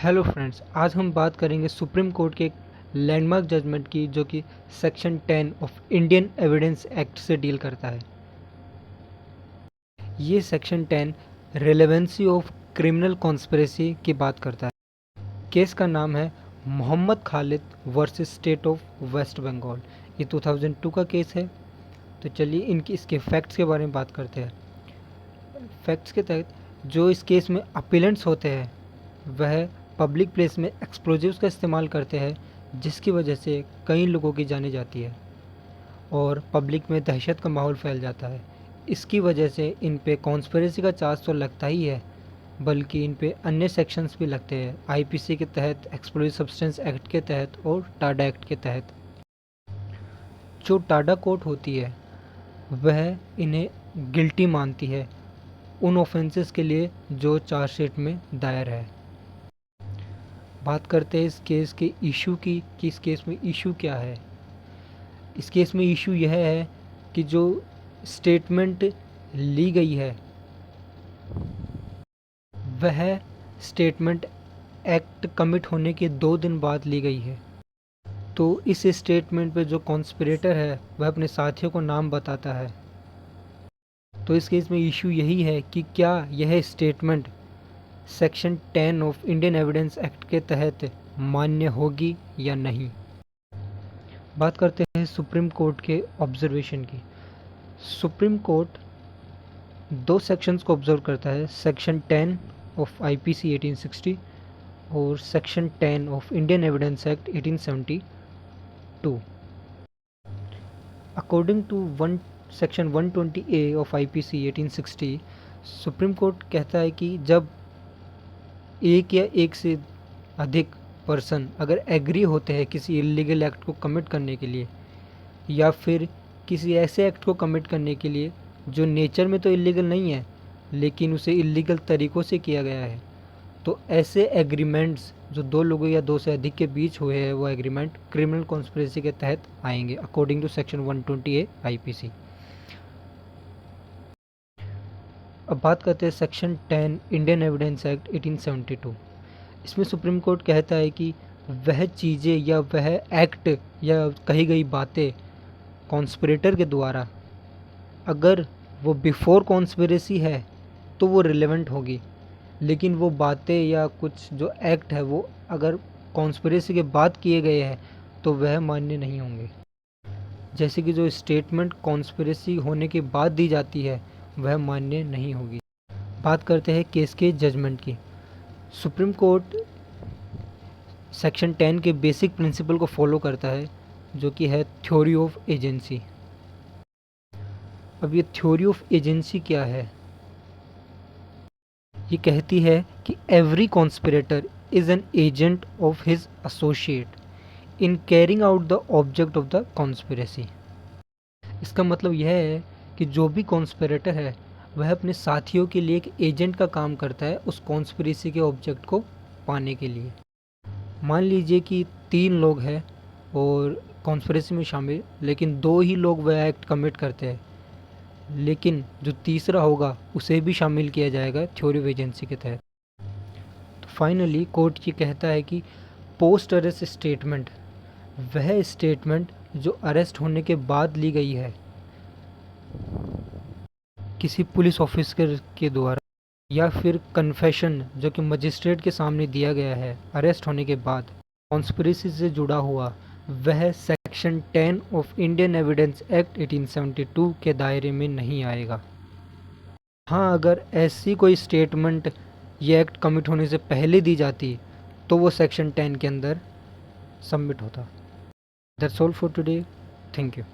Hello friends, आज हम बात करेंगे सुप्रीम कोर्ट के एक लैंडमार्क जजमेंट की जो कि section 10 of Indian evidence act से डील करता है। ये section 10 relevancy of criminal conspiracy की बात करता है। केस का नाम है Mohammad Khalid versus state of West Bengal. ये 2002 का केस है। तो चलिए इसके फैक्ट्स के बारे में बात करते हैं। फैक्ट्स के तहत जो इस केस में अपीलेंट्स होते हैं वह पब्लिक प्लेस में एक्सप्लोजिव्स का इस्तेमाल करते हैं, जिसकी वजह से कई लोगों की जाने जाती है और पब्लिक में दहशत का माहौल फैल जाता है। इसकी वजह से इन पे कॉन्स्पिरेसी का चार्ज तो लगता ही है, बल्कि इन पे अन्य सेक्शंस भी लगते हैं, आईपीसी के तहत, एक्सप्लोजिव सब्सटेंस एक्ट के तहत और टाडा एक्ट के तहत। जो टाडा कोर्ट होती है वह इन्हें गिल्टी मानती है उन ऑफेंसेस के लिए जो चार्जशीट में दायर है। बात करते हैं इस केस के इशू की कि इस केस में इशू क्या है। इस केस में इशू यह है कि जो स्टेटमेंट ली गई है वह स्टेटमेंट एक्ट कमिट होने के 2 दिन बाद ली गई है। तो इस स्टेटमेंट पे जो कॉन्स्पिरेटर है वह अपने साथियों को नाम बताता है। तो इस केस में इशू यही है कि क्या यह statement section 10 of Indian evidence act के तहत मान्य होगी या नहीं। बात करते हैं सुप्रीम कोर्ट के ऑब्जर्वेशन की। सुप्रीम कोर्ट 2 सेक्शंस को ऑब्जर्व करता है, सेक्शन 10 ऑफ आईपीसी 1860 और section 10 of Indian evidence act 1872। According to section 120A of IPC 1860, supreme court कहता है कि जब एक या एक से अधिक पर्सन अगर एग्री होते हैं किसी इलीगल एक्ट को कमिट करने के लिए या फिर किसी ऐसे एक्ट को कमिट करने के लिए जो नेचर में तो इलीगल नहीं है लेकिन उसे इलीगल तरीक़ों से किया गया है, तो ऐसे एग्रीमेंट्स जो 2 लोगों या 2 से अधिक के बीच हुए हैं वो एग्रीमेंट क्रिमिनल कॉन्स्पिरेसी के तहत आएंगे according to section 120A IPC. अब बात करते हैं सेक्शन 10 इंडियन एविडेंस एक्ट 1872। इसमें सुप्रीम कोर्ट कहता है कि वह चीज़ें या वह एक्ट या कही गई बातें कॉन्स्पिरेटर के द्वारा अगर वो बिफोर कॉन्स्पिरेसी है तो वो रिलेवेंट होगी, लेकिन वो बातें या कुछ जो एक्ट है वो अगर कॉन्स्पिरेसी के बाद किए गए हैं तो वह मान्य नहीं होंगे। जैसे कि जो स्टेटमेंट कॉन्स्पिरेसी होने के बाद दी जाती है वह मान्य नहीं होगी। बात करते हैं केस के जजमेंट की। सुप्रीम कोर्ट सेक्शन 10 के बेसिक प्रिंसिपल को फॉलो करता है जो कि है थ्योरी ऑफ एजेंसी। अब ये थ्योरी ऑफ एजेंसी क्या है? ये कहती है कि every conspirator is an agent of his associate in carrying out the object of the conspiracy. इसका मतलब यह है कि जो भी कॉन्स्पिरेटर है वह अपने साथियों के लिए एक एजेंट का काम करता है उस कॉन्स्पिरेसी के ऑब्जेक्ट को पाने के लिए। मान लीजिए कि 3 लोग हैं और कॉन्स्पिरेसी में शामिल, लेकिन 2 ही लोग वह एक्ट कमिट करते हैं, लेकिन जो तीसरा होगा उसे भी शामिल किया जाएगा थ्योरी ऑफ एजेंसी के तहत। तो फाइनली कोर्ट ये कहता है कि पोस्ट अरेस्ट स्टेटमेंट वह स्टेटमेंट जो अरेस्ट होने के बाद ली गई है किसी पुलिस ऑफिसर के द्वारा, या फिर कन्फेशन जो कि मजिस्ट्रेट के सामने दिया गया है अरेस्ट होने के बाद, कॉन्स्पिरेसी से जुड़ा हुआ, वह section 10 of Indian evidence act 1872 के दायरे में नहीं आएगा। हाँ, अगर ऐसी कोई स्टेटमेंट ये एक्ट कमिट होने से पहले दी जाती तो वो सेक्शन 10 के अंदर सबमिट होता। That's all for today. Thank you.